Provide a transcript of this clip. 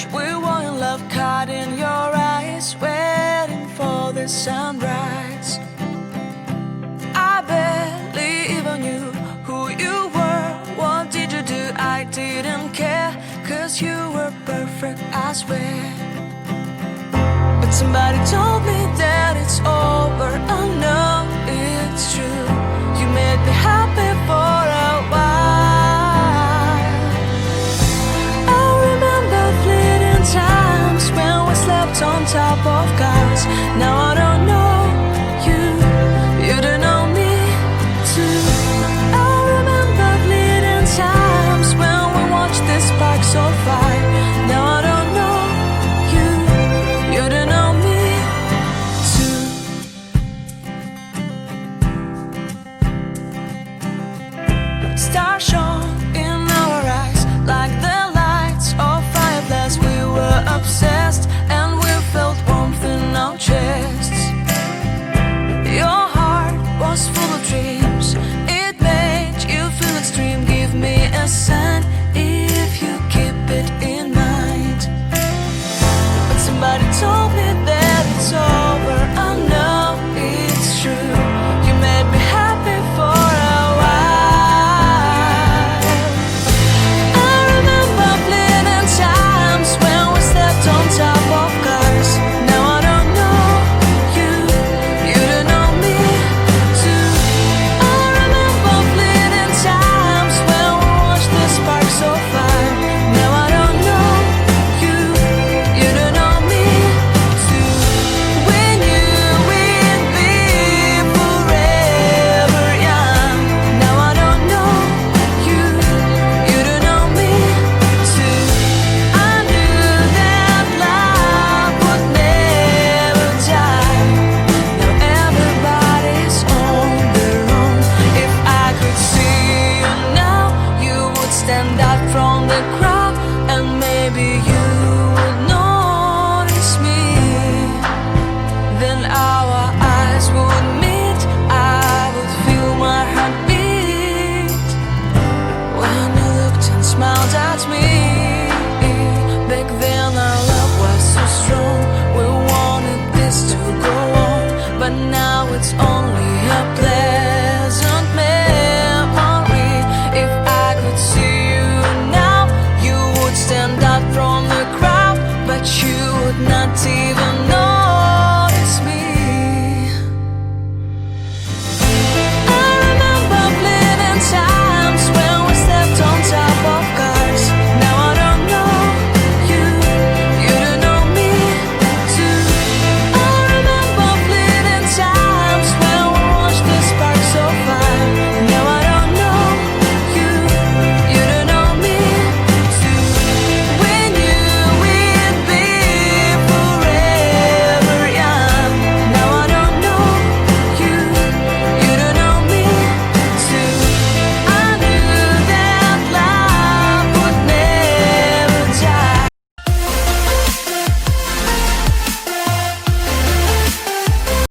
beach, we were in love, caught in your eyes, waiting for the sunrise. I barely even knew who you were. What did you do? I didn't care, 'cause you were perfect, I swear. But somebody told me that it's over. I know it's true. You made me happy for a while. I remember fleeting times when we slept on top of cars. Now I don't know you, you don't know me too. I remember fleeting times when we watched the sparks of fire. Now I don't know you, you don't know me too. Stars shone in our eyes like the lights of fireflies. We were obsessed and we felt warmth in our chests. Your heart was full of dreams, it made you feel extreme. Give me a sign if you keep it in mind. But somebody told me that it's over. I know it's true. You made me happy for a while. I remember fleeting times when we slept on top of cars. Now I don't know you, you don't know me too. I remember fleeting times when we watched the sparks of fire. Now I don't know you, you don't know me too. We knew we'd be forever young. Now I don't know you, you don't know me too. I knew that love would never die. Now everybody's on their own. If I could see you now, you would stand out from the crowd, and maybe you would notice me. Then our eyes would meet, I would feel my heart beat when you looked and smiled at me. Back then our love was so strong, we wanted this to go on. But now it's only a pleasant memory. If I could see you now, you would stand out from